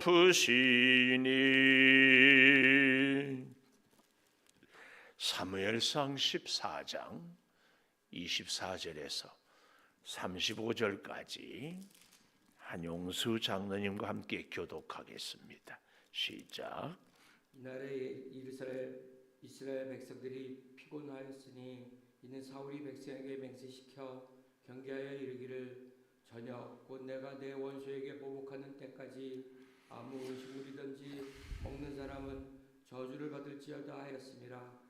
덮으시니. 사무엘상 14장 24절에서 35절까지 한용수 장로님과 함께 교독하겠습니다. 시작. 이날에 이스라엘 백성들이 피곤하였으니 이는 사울이 백성에게 맹세시켜 경계하여 이르기를 저녁 곧 내가 내 원수에게 보복하는 때까지 아무 음식물이든지 먹는 사람은 저주를 받을지어다 하였음이라.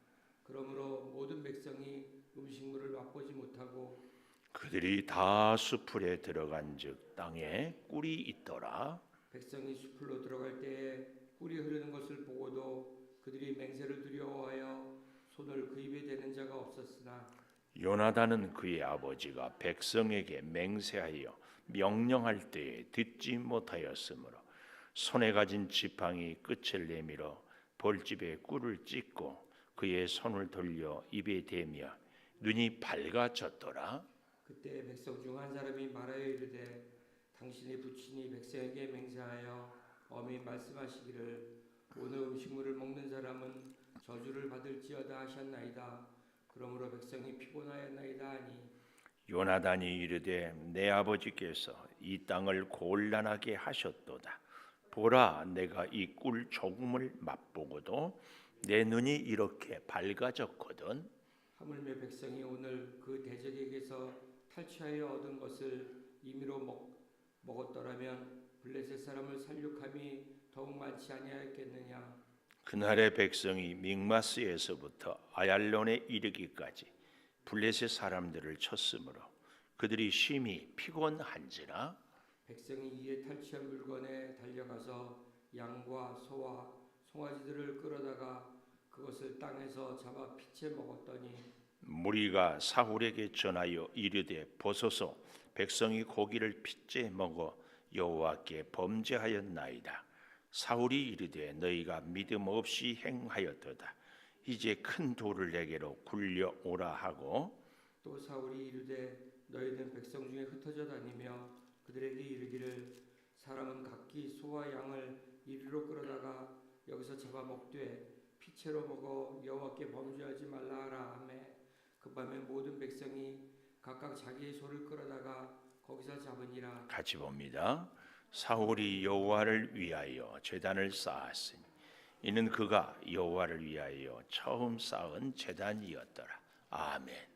그러므로 모든 백성이 음식물을 맛보지 못하고 그들이 다 숲풀에 들어간즉 땅에 꿀이 있더라. 백성이 숲으로 들어갈 때에 꿀이 흐르는 것을 보고도 그들이 맹세를 두려워하여 손을 그 입에 대는 자가 없었으나 요나단은 그의 아버지가 백성에게 맹세하여 명령할 때에 듣지 못하였으므로 손에 가진 지팡이 끝을 내밀어 벌집에 꿀을 찢고 그의 손을 돌려 입에 대며 눈이 밝아졌더라. 그때 백성 중 한 사람이 말하여 이르되 당신의 부친이 백성에게 맹세하여 엄히 말씀하시기를 오늘 음식물을 먹는 사람은 저주를 받을지어다 하셨나이다. 그러므로 백성이 피곤하였나이다 하니 요나단이 이르되 내 아버지께서 이 땅을 곤란하게 하셨도다. 보라, 내가 이 꿀 조금을 맛보고도 내 눈이 이렇게 밝아졌거든. 하물며 백성이 오늘 그 대적에게서 탈취하여 얻은 것을 임의로 먹었더라면 블레셋 사람을 살육함이 더욱 많지 아니하였겠느냐. 그날의 백성이 믹마스에서부터 아얄론에 이르기까지 블레셋 사람들을 쳤으므로 그들이 심히 피곤한지라. 백성이 이에 탈취한 물건에 달려가서 양과 소와 송아지들을 끌어다가 그것을 땅에서 잡아 피채 먹었더니 무리가 사울에게 전하여 이르되 보소서, 백성이 고기를 피째 먹어 여호와께 범죄하였나이다. 사울이 이르되 너희가 믿음 없이 행하였도다. 이제 큰 돌을 내게로 굴려 오라 하고 또 사울이 이르되 너희는 백성 중에 흩어져 다니며 그들에게 이르기를 사람은 각기 소와 양을 이리로 끌어다가 여기서 잡아 먹되 피채로 먹어 여호와께 범죄하지 말라 하라 하매 그 밤에 모든 백성이 각각 자기의 소를 끌어다가 거기서 잡으니라. 같이 봅니다. 사울이 여호와를 위하여 제단을 쌓았으니 이는 그가 여호와를 위하여 처음 쌓은 제단이었더라. 아멘.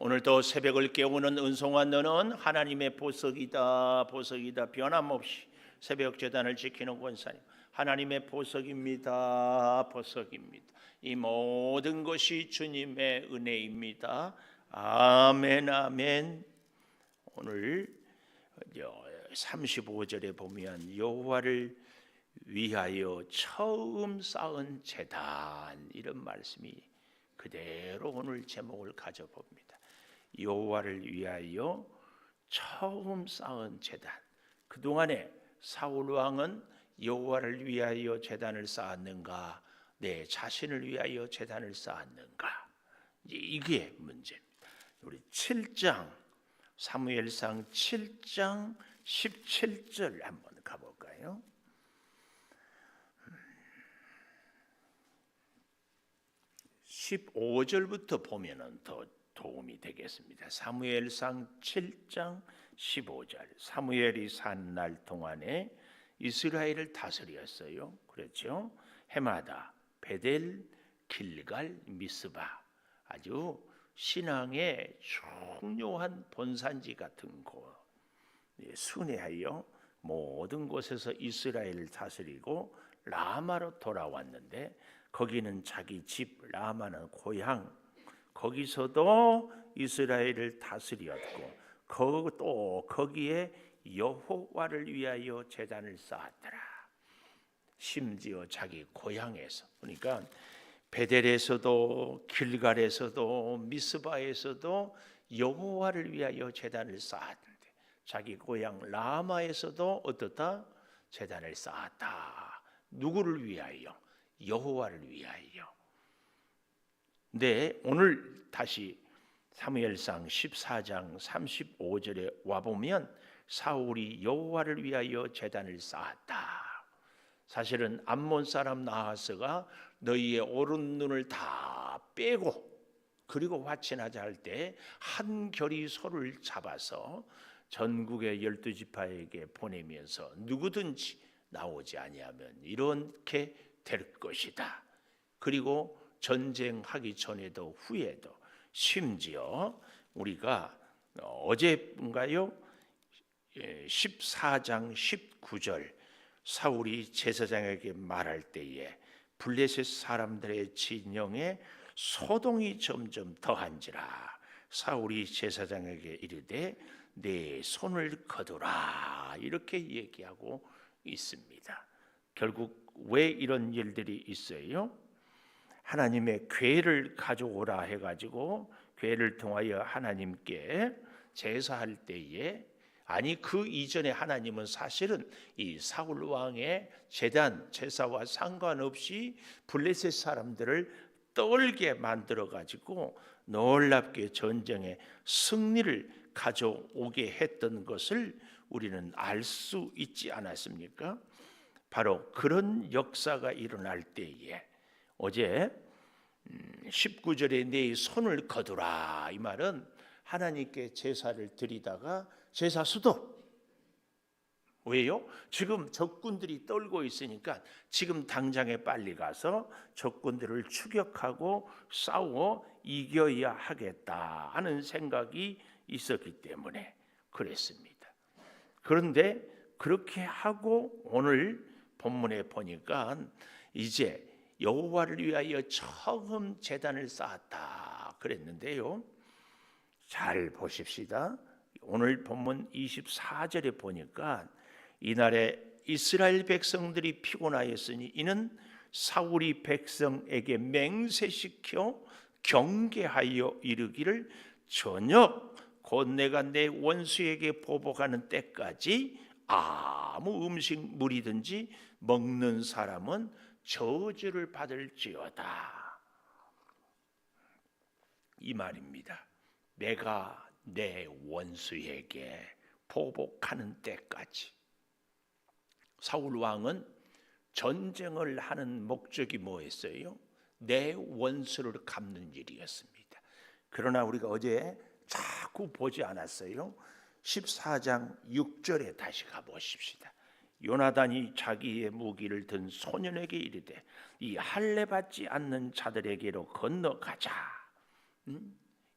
오늘도 새벽을 깨우는 은송아 너는 하나님의 보석이다. 보석이다. 변함없이 새벽 제단을 지키는 권사님 하나님의 보석입니다. 보석입니다. 이 모든 것이 주님의 은혜입니다. 아멘. 아멘. 오늘 35절에 보면 여호와를 위하여 처음 쌓은 제단, 이런 말씀이 그대로 오늘 제목을 가져봅니다. 여호와를 위하여 처음 쌓은 제단. 그동안에 사울 왕은 여호와를 위하여 제단을 쌓았는가, 내 자신을 위하여 제단을 쌓았는가, 이게 문제입니다. 우리 7장 사무엘상 7장 17절 한번 가볼까요? 15절부터 보면은 더 도움이 되겠습니다. 사무엘상 7장 15절. 사무엘이 산 날 동안에 이스라엘을 다스렸어요. 그렇죠? 해마다 베델, 길갈, 미스바, 아주 신앙의 중요한 본산지 같은 곳, 순회하여 모든 곳에서 이스라엘을 다스리고 라마로 돌아왔는데 거기는 자기 집, 라마는 고향, 거기서도 이스라엘을 다스렸고 또 거기에 여호와를 위하여 제단을 쌓았더라. 심지어 자기 고향에서, 그러니까 베델에서도 길갈에서도 미스바에서도 여호와를 위하여 제단을 쌓았는데 자기 고향 라마에서도 어떻다? 제단을 쌓았다. 누구를 위하여? 여호와를 위하여. 네, 오늘 다시 사무엘상 14장 35절에 와보면 사울이 여호와를 위하여 제단을 쌓았다. 사실은 암몬 사람 나하스가 너희의 오른 눈을 다 빼고 그리고 화친하자 할 때 한 결이 소를 잡아서 전국의 12지파에게 보내면서 누구든지 나오지 아니하면 이렇게 될 것이다. 그리고 전쟁하기 전에도 후에도 심지어 우리가 어제인가요? 14장 19절 사울이 제사장에게 말할 때에 블레셋 사람들의 진영에 소동이 점점 더한지라 사울이 제사장에게 이르되 내 손을 거두라 이렇게 얘기하고 있습니다. 결국 왜 이런 일들이 있어요? 하나님의 궤를 가져오라 해가지고 궤를 통하여 하나님께 제사할 때에 아니 그 이전에 하나님은 사실은 이 사울 왕의 제단 제사와 상관없이 블레셋 사람들을 떨게 만들어 가지고 놀랍게 전쟁에 승리를 가져오게 했던 것을 우리는 알 수 있지 않았습니까? 바로 그런 역사가 일어날 때에 어제 19절에 내 손을 거두라 이 말은 하나님께 제사를 드리다가 제사 수도 왜요? 지금 적군들이 떨고 있으니까 지금 당장에 빨리 가서 적군들을 추격하고 싸워 이겨야 하겠다 하는 생각이 있었기 때문에 그랬습니다. 그런데 그렇게 하고 오늘 본문에 보니까 이제 여호와를 위하여 처음 제단을 쌓았다 그랬는데요. 잘 보십시다. 오늘 본문 24절에 보니까 이날에 이스라엘 백성들이 피곤하였으니 이는 사울이 백성에게 맹세시켜 경계하여 이르기를 저녁 곧 내가 내 원수에게 보복하는 때까지 아무 음식물이든지 먹는 사람은 저주를 받을지어다 이 말입니다. 내가 내 원수에게 보복하는 때까지. 사울 왕은 전쟁을 하는 목적이 뭐였어요? 내 원수를 갚는 일이었습니다. 그러나 우리가 어제 자꾸 보지 않았어요? 14장 6절에 다시 가보십시다. 요나단이 자기의 무기를 든 소년에게 이르되 이 할례 받지 않는 자들에게로 건너가자.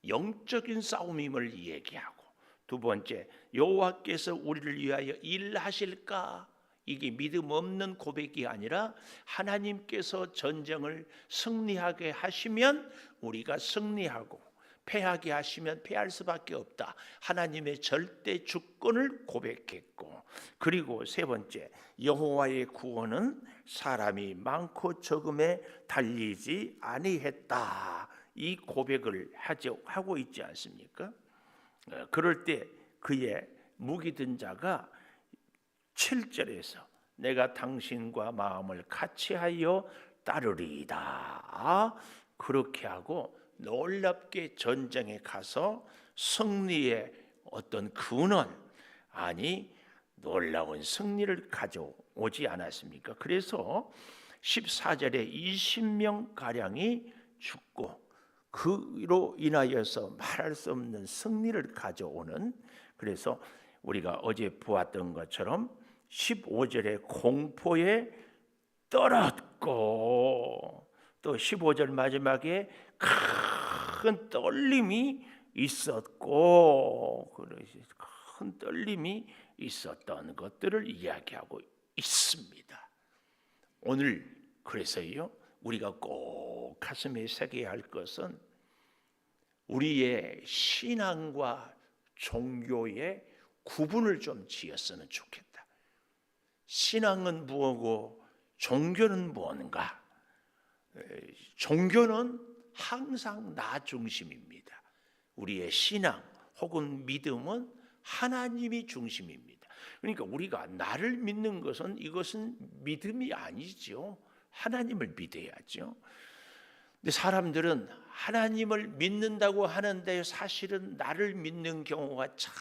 영적인 싸움임을 얘기하고 두 번째 여호와께서 우리를 위하여 일하실까? 이게 믿음 없는 고백이 아니라 하나님께서 전쟁을 승리하게 하시면 우리가 승리하고 패하게 하시면 패할 수밖에 없다. 하나님의 절대 주권을 고백했고 그리고 세 번째 여호와의 구원은 사람이 많고 적음에 달리지 아니했다. 이 고백을 하고 있지 않습니까? 그럴 때 그의 무기 든 자가 7절에서 내가 당신과 마음을 같이하여 따르리이다. 그렇게 하고 놀랍게 전쟁에 가서 승리의 어떤 근원 아니 놀라운 승리를 가져오지 않았습니까? 그래서 14절에 20명 가량이 죽고 그로 인하여서 말할 수 없는 승리를 가져오는 그래서 우리가 어제 보았던 것처럼 15절에 공포에 떨었고 또 15절 마지막에 큰 떨림이 있었고 큰 떨림이 있었던 것들을 이야기하고 있습니다. 오늘 그래서요 우리가 꼭 가슴에 새겨야 할 것은 우리의 신앙과 종교의 구분을 좀 지었으면 좋겠다. 신앙은 무엇이고 종교는 무엇인가? 종교는 항상 나 중심입니다. 우리의 신앙 혹은 믿음은 하나님이 중심입니다. 그러니까 우리가 나를 믿는 것은 이것은 믿음이 아니죠. 하나님을 믿어야죠. 근데 사람들은 하나님을 믿는다고 하는데 사실은 나를 믿는 경우가 참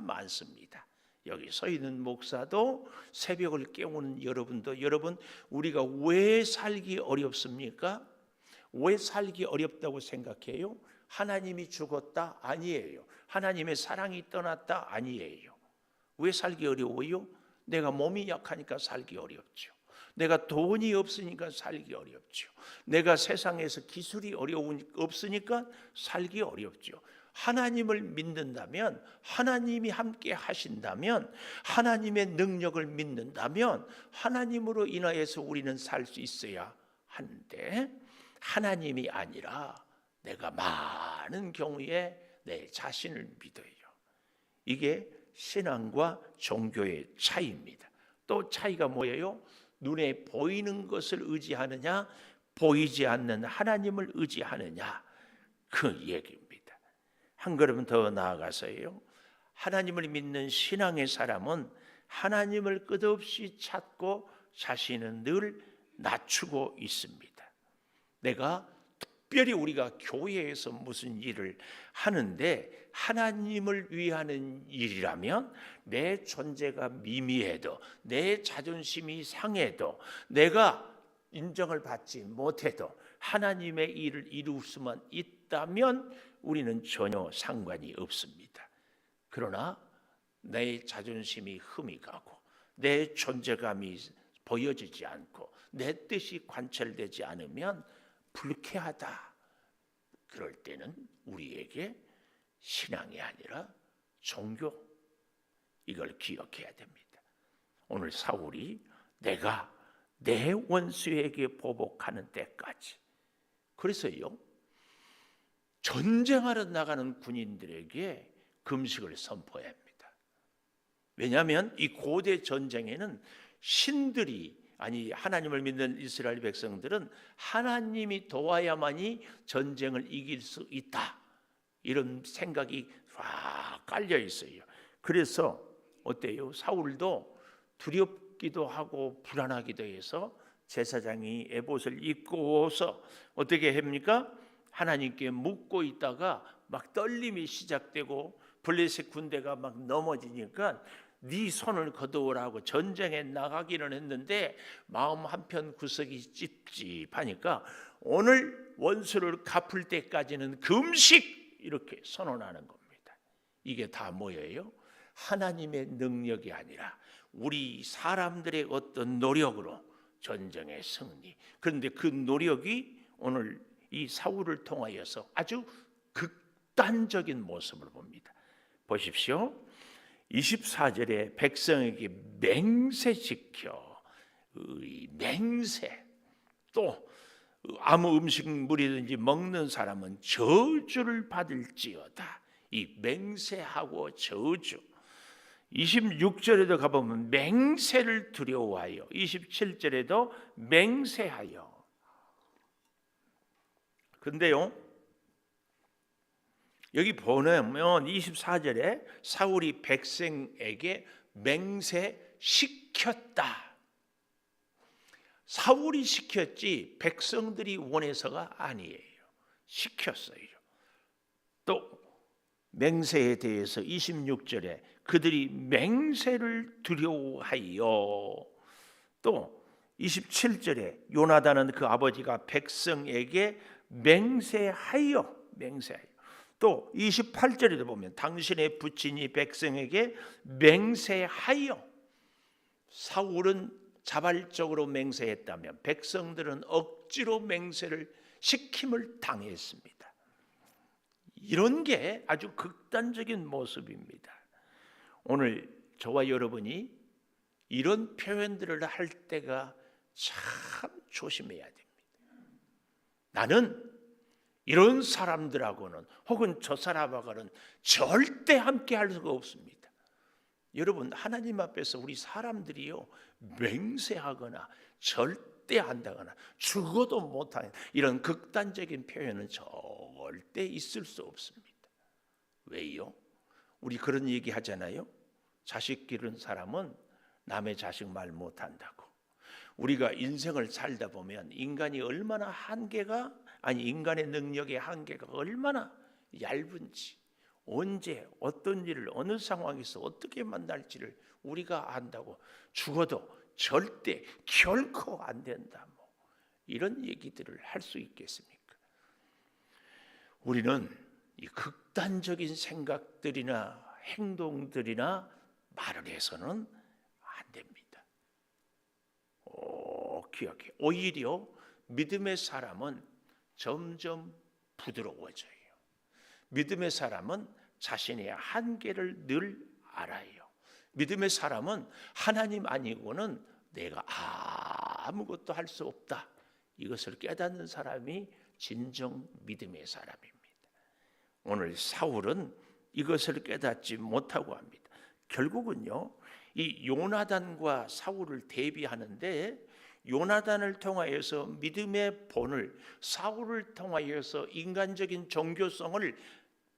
많습니다. 여기 서 있는 목사도 새벽을 깨우는 여러분도, 여러분 우리가 왜 살기 어렵습니까? 왜 살기 어렵다고 생각해요? 하나님이 죽었다? 아니에요. 하나님의 사랑이 떠났다? 아니에요. 왜 살기 어려워요? 내가 몸이 약하니까 살기 어렵죠. 내가 돈이 없으니까 살기 어렵죠. 내가 세상에서 기술이 없으니까 살기 어렵죠. 하나님을 믿는다면, 하나님이 함께 하신다면, 하나님의 능력을 믿는다면 하나님으로 인하여서 우리는 살 수 있어야 하는데, 하나님이 아니라 내가 많은 경우에 내 자신을 믿어요. 이게 신앙과 종교의 차이입니다. 또 차이가 뭐예요? 눈에 보이는 것을 의지하느냐, 보이지 않는 하나님을 의지하느냐, 그 얘기입니다. 한 걸음 더 나아가서요, 하나님을 믿는 신앙의 사람은 하나님을 끝없이 찾고 자신은 늘 낮추고 있습니다. 내가 특별히 우리가 교회에서 무슨 일을 하는데 하나님을 위하는 일이라면 내 존재가 미미해도, 내 자존심이 상해도, 내가 인정을 받지 못해도 하나님의 일을 이룰 수만 있다면 우리는 전혀 상관이 없습니다. 그러나 내 자존심이 흠이 가고 내 존재감이 보여지지 않고 내 뜻이 관철되지 않으면 불쾌하다. 그럴 때는 우리에게 신앙이 아니라 종교, 이걸 기억해야 됩니다. 오늘 사울이 내가 내 원수에게 보복하는 때까지, 그래서요 전쟁하러 나가는 군인들에게 금식을 선포해야 합니다. 왜냐하면 이 고대 전쟁에는 신들이, 아니 하나님을 믿는 이스라엘 백성들은 하나님이 도와야만이 전쟁을 이길 수 있다, 이런 생각이 쫙 깔려 있어요. 그래서 어때요? 사울도 두렵기도 하고 불안하기도 해서 제사장이 에봇을 입고서 어떻게 합니까? 하나님께 묻고 있다가 막 떨림이 시작되고 블레셋 군대가 막 넘어지니까 네 손을 거두어라고 전쟁에 나가기는 했는데 마음 한편 구석이 찝찝하니까 오늘 원수를 갚을 때까지는 금식, 이렇게 선언하는 겁니다. 이게 다 뭐예요? 하나님의 능력이 아니라 우리 사람들의 어떤 노력으로 전쟁의 승리. 그런데 그 노력이 오늘 이 사울을 통하여서 아주 극단적인 모습을 봅니다. 보십시오. 24절에 백성에게 맹세시켜, 맹세, 또 아무 음식물이든지 먹는 사람은 저주를 받을지어다. 이 맹세하고 저주. 26절에도 가보면 맹세를 두려워하여, 27절에도 맹세하여. 그런데요, 여기 보면 24절에 사울이 백성에게 맹세시켰다. 사울이 시켰지 백성들이 원해서가 아니에요. 시켰어요. 또 맹세에 대해서 26절에 그들이 맹세를 두려워하여, 또 27절에 요나단은 그 아버지가 백성에게 맹세하여, 또 28절에도 보면 당신의 부친이 백성에게 맹세하여. 사울은 자발적으로 맹세했다면 백성들은 억지로 맹세를 시킴을 당했습니다. 이런 게 아주 극단적인 모습입니다. 오늘 저와 여러분이 이런 표현들을 할 때가 참 조심해야 됩니다. 나는 이런 사람들하고는, 혹은 저 사람하고는 절대 함께 할 수가 없습니다. 여러분, 하나님 앞에서 우리 사람들이요 맹세하거나 절대 한다거나 죽어도 못하는 이런 극단적인 표현은 절대 있을 수 없습니다. 왜요? 우리 그런 얘기 하잖아요. 자식 기른 사람은 남의 자식 말 못한다고. 우리가 인생을 살다 보면 인간이 얼마나 인간의 능력의 한계가 얼마나 얇은지, 언제 어떤 일을 어느 상황에서 어떻게 만날지를 우리가 안다고 죽어도 절대 결코 안 된다, 뭐 이런 얘기들을 할 수 있겠습니까? 우리는 이 극단적인 생각들이나 행동들이나 말을 해서는 안 됩니다. 기억해. 오히려 믿음의 사람은 점점 부드러워져요. 믿음의 사람은 자신의 한계를 늘 알아요. 믿음의 사람은 하나님 아니고는 내가 아무것도 할 수 없다, 이것을 깨닫는 사람이 진정 믿음의 사람입니다. 오늘 사울은 이것을 깨닫지 못하고 합니다. 결국은요, 이 요나단과 사울을 대비하는데 요나단을 통하여서 믿음의 본을, 사울을 통하여서 인간적인 종교성을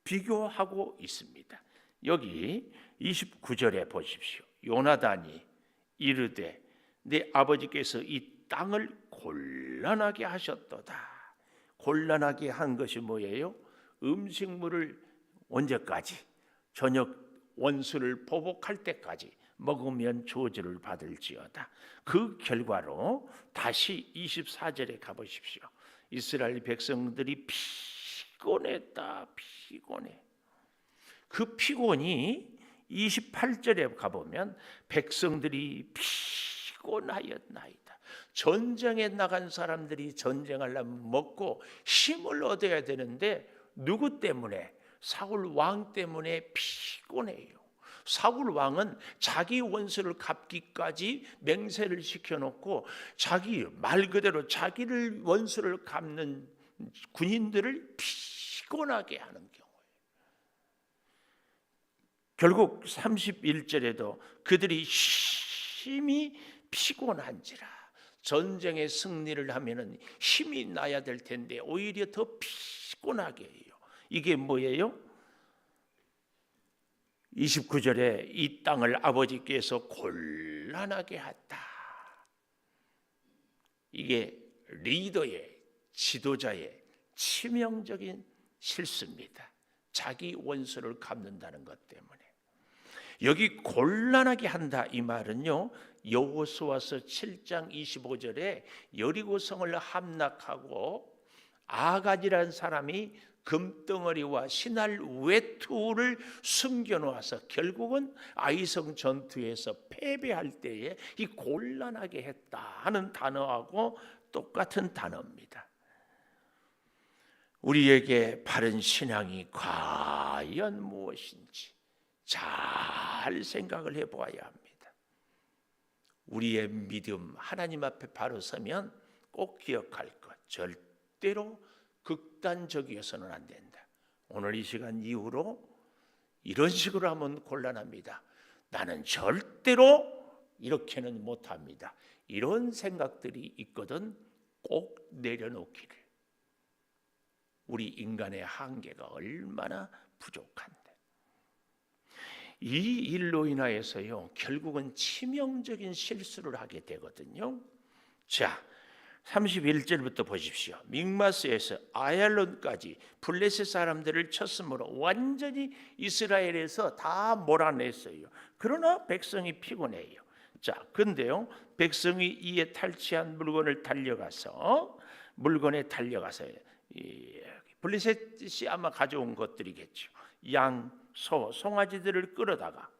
비교하고 있습니다. 여기 29절에 보십시오. 요나단이 이르되 내 아버지께서 이 땅을 곤란하게 하셨도다. 곤란하게 한 것이 뭐예요? 음식물을 언제까지? 저녁 원수를 보복할 때까지 먹으면 저주를 받을지어다. 그 결과로 다시 24절에 가보십시오. 이스라엘 백성들이 피곤했다. 피곤해. 그 피곤이 28절에 가보면 백성들이 피곤하였나이다. 전쟁에 나간 사람들이 전쟁하려면 먹고 힘을 얻어야 되는데 누구 때문에? 사울 왕 때문에 피곤해요. 사울 왕은 자기 원수를 갚기까지 맹세를 시켜놓고 자기 말 그대로 자기를 원수를 갚는 군인들을 피곤하게 하는 경우예요. 결국 31절에도 그들이 심히 피곤한지라. 전쟁에 승리를 하면은 힘이 나야 될 텐데 오히려 더 피곤하게 해요. 이게 뭐예요? 29절에 이 땅을 아버지께서 곤란하게 했다. 이게 리더의, 지도자의 치명적인 실수입니다. 자기 원수를 갚는다는 것 때문에. 여기 곤란하게 한다 이 말은요, 여호수아서 7장 25절에 여리고성을 함락하고 아간이라는 사람이 금덩어리와 신할 외투를 숨겨놓아서 결국은 아이성 전투에서 패배할 때에 이 곤란하게 했다 하는 단어하고 똑같은 단어입니다. 우리에게 바른 신앙이 과연 무엇인지 잘 생각을 해보아야 합니다. 우리의 믿음, 하나님 앞에 바로 서면 꼭 기억할 것, 절대로 극단적이어서는 안 된다. 오늘 이 시간 이후로 이런 식으로 하면 곤란합니다. 나는 절대로 이렇게는 못합니다. 이런 생각들이 있거든 꼭 내려놓기를. 우리 인간의 한계가 얼마나 부족한데. 이 일로 인하여서요, 결국은 치명적인 실수를 하게 되거든요. 자, 31절부터 보십시오. 믹마스에서 아얄론까지 블레셋 사람들을 쳤으므로 완전히 이스라엘에서 다 몰아냈어요. 그러나 백성이 피곤해요. 자, 근데요, 백성이 이에 탈취한 물건에 달려가서 블레셋이 아마 가져온 것들이겠죠. 양, 소, 송아지들을 끌어다가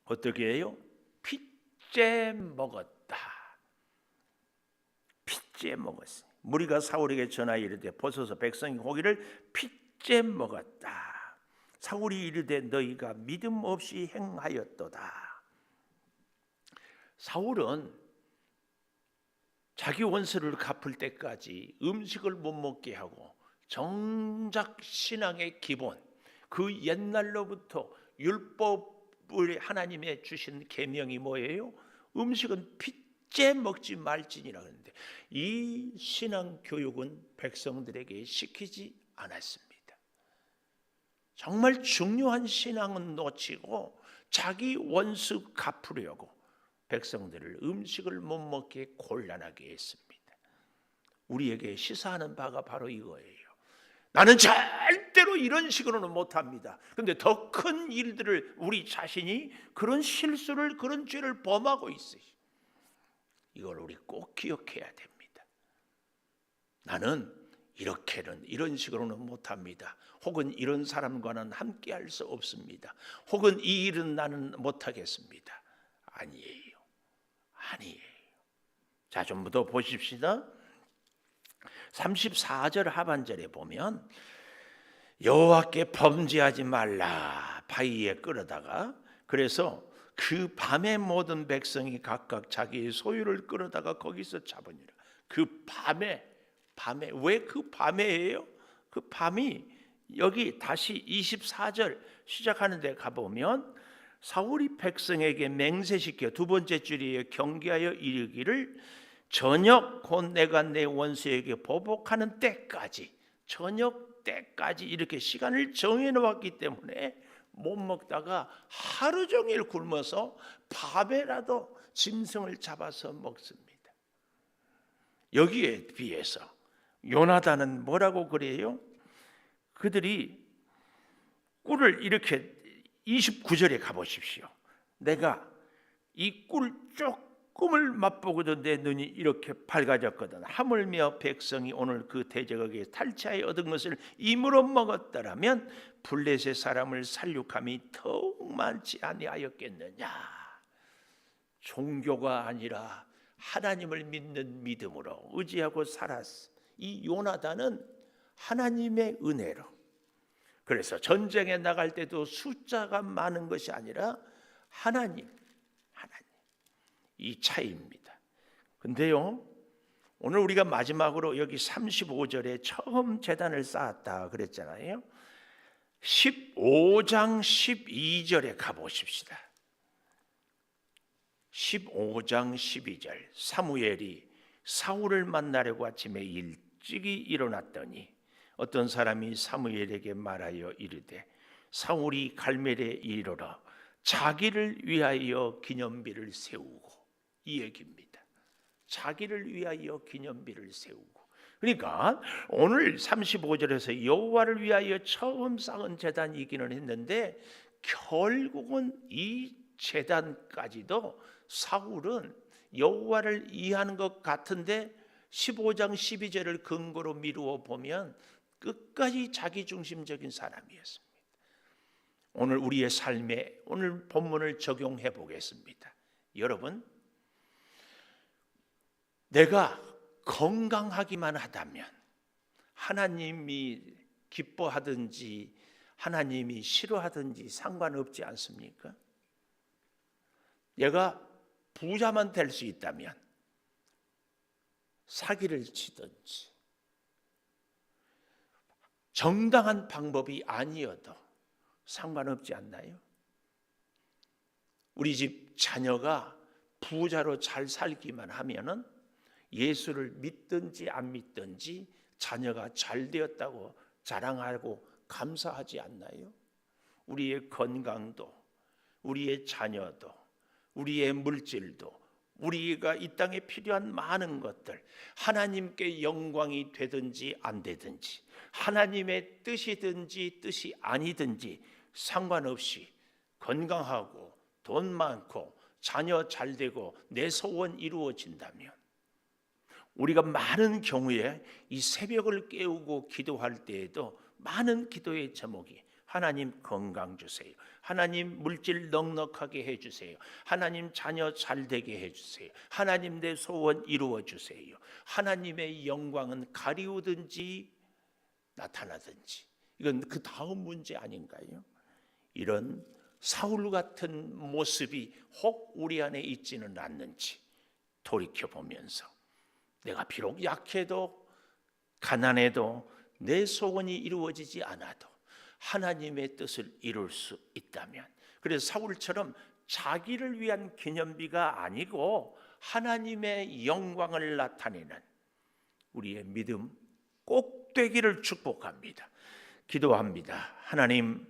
어떻게 해요? 핏째 먹었다. 핏째 먹었어요. 무리가 사울에게 전하여 이르되 보소서 백성이 고기를 핏째 먹었다. 사울이 이르되 너희가 믿음 없이 행하였도다. 사울은 자기 원수를 갚을 때까지 음식을 못 먹게 하고 정작 신앙의 기본, 그 옛날로부터 율법을 하나님의 주신 계명이 뭐예요? 음식은 핏째 먹지 말지니라 하는데 이 신앙 교육은 백성들에게 시키지 않았습니다. 정말 중요한 신앙은 놓치고 자기 원수 갚으려고 백성들을 음식을 못 먹게 곤란하게 했습니다. 우리에게 시사하는 바가 바로 이거예요. 나는 절대 절대로 이런 식으로는 못합니다. 그런데 더 큰 일들을 우리 자신이 그런 실수를, 그런 죄를 범하고 있어요. 이걸 우리 꼭 기억해야 됩니다. 나는 이렇게는, 이런 식으로는 못합니다. 혹은 이런 사람과는 함께할 수 없습니다. 혹은 이 일은 나는 못하겠습니다. 아니에요. 자, 좀 더 보십시다. 34절 하반절에 보면 여호와께 범죄하지 말라 바위에 끌어다가, 그래서 그 밤에 모든 백성이 각각 자기의 소유를 끌어다가 거기서 잡으니라. 그 밤에 왜 그 밤에예요? 그 밤이 여기 다시 24절 시작하는 데 가보면 사울이 백성에게 맹세시켜, 두 번째 줄이에 경계하여 이르기를 저녁 곧 내가 내 원수에게 보복하는 때까지, 저녁 때까지 이렇게 시간을 정해 놓았기 때문에 못 먹다가 하루 종일 굶어서 밤에라도 짐승을 잡아서 먹습니다. 여기에 비해서 요나단은 뭐라고 그래요? 그들이 꿀을 이렇게 29절에 가보십시오. 내가 이 꿀 조금을 맛보고도 내 눈이 이렇게 밝아졌거든. 하물며 백성이 오늘 그 대적에게 탈취하여 얻은 것을 임으로 먹었더라면 블레셋 사람을 살육함이 더욱 많지 아니하였겠느냐. 종교가 아니라 하나님을 믿는 믿음으로 의지하고 살았어. 이 요나단은 하나님의 은혜로, 그래서 전쟁에 나갈 때도 숫자가 많은 것이 아니라 하나님 이 차이입니다. 근데요, 오늘 우리가 마지막으로 여기 35절에 처음 제단을 쌓았다 그랬잖아요. 15장 12절에 가보십시다. 15장 12절, 사무엘이 사울을 만나려고 아침에 일찍이 일어났더니 어떤 사람이 사무엘에게 말하여 이르되 사울이 갈멜에 이르러 자기를 위하여 기념비를 세우고, 이 얘기입니다. 자기를 위하여 기념비를 세우고. 그러니까 오늘 35절에서 여호와를 위하여 처음 쌓은 제단이기는 했는데 결국은 이 제단까지도 사울은 여호와를 이해하는 것 같은데 15장 12절을 근거로 미루어 보면 끝까지 자기중심적인 사람이었습니다. 오늘 우리의 삶에 오늘 본문을 적용해 보겠습니다. 여러분, 내가 건강하기만 하다면 하나님이 기뻐하든지 하나님이 싫어하든지 상관없지 않습니까? 내가 부자만 될 수 있다면 사기를 치든지 정당한 방법이 아니어도 상관없지 않나요? 우리 집 자녀가 부자로 잘 살기만 하면은 예수를 믿든지 안 믿든지 자녀가 잘 되었다고 자랑하고 감사하지 않나요? 우리의 건강도, 우리의 자녀도, 우리의 물질도, 우리가 이 땅에 필요한 많은 것들, 하나님께 영광이 되든지 안 되든지, 하나님의 뜻이든지 뜻이 아니든지 상관없이 건강하고 돈 많고 자녀 잘 되고 내 소원 이루어진다면, 우리가 많은 경우에 이 새벽을 깨우고 기도할 때에도 많은 기도의 제목이 하나님 건강 주세요, 하나님 물질 넉넉하게 해주세요, 하나님 자녀 잘 되게 해주세요, 하나님 내 소원 이루어 주세요, 하나님의 영광은 가리우든지 나타나든지. 이건 그 다음 문제 아닌가요? 이런 사울 같은 모습이 혹 우리 안에 있지는 않는지 돌이켜보면서 내가 비록 약해도 가난해도 내 소원이 이루어지지 않아도 하나님의 뜻을 이룰 수 있다면, 그래서 사울처럼 자기를 위한 기념비가 아니고 하나님의 영광을 나타내는 우리의 믿음 꼭 되기를 축복합니다. 기도합니다. 하나님,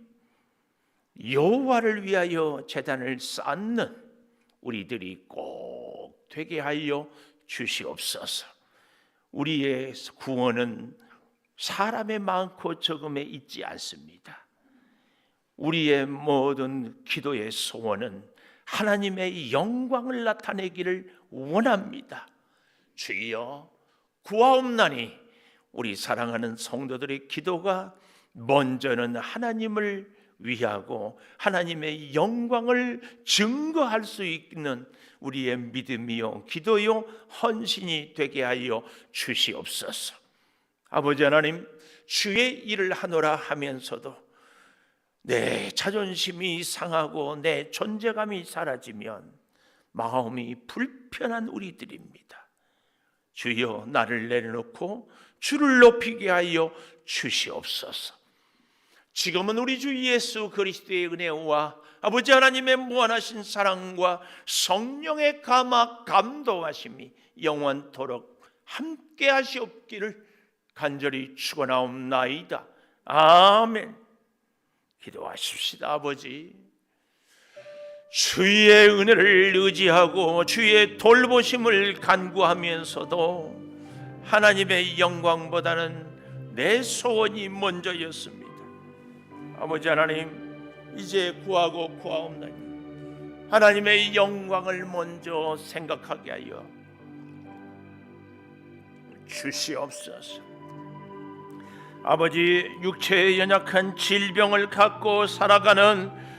여호와를 위하여 제단을 쌓는 우리들이 꼭 되게 하여 주시옵소서. 우리의 구원은 사람의 많고 적음에 있지 않습니다. 우리의 모든 기도의 소원은 하나님의 영광을 나타내기를 원합니다. 주여 구하옵나니 우리 사랑하는 성도들의 기도가 먼저는 하나님을 위하고 하나님의 영광을 증거할 수 있는 우리의 믿음이요 기도요 헌신이 되게 하여 주시옵소서. 아버지 하나님, 주의 일을 하노라 하면서도 내 자존심이 상하고 내 존재감이 사라지면 마음이 불편한 우리들입니다. 주여 나를 내려놓고 주를 높이게 하여 주시옵소서. 지금은 우리 주 예수 그리스도의 은혜와 아버지 하나님의 무한하신 사랑과 성령의 감동하심이 영원토록 함께 하시옵기를 간절히 축원하옵나이다. 아멘. 기도하십시다. 아버지, 주의 은혜를 의지하고 주의 돌보심을 간구하면서도 하나님의 영광보다는 내 소원이 먼저였습니다. 아버지 하나님, 이제 구하옵나니 하나님의 영광을 먼저 생각하게 하여 주시옵소서. 아버지, 육체의 연약한 질병을 갖고 살아가는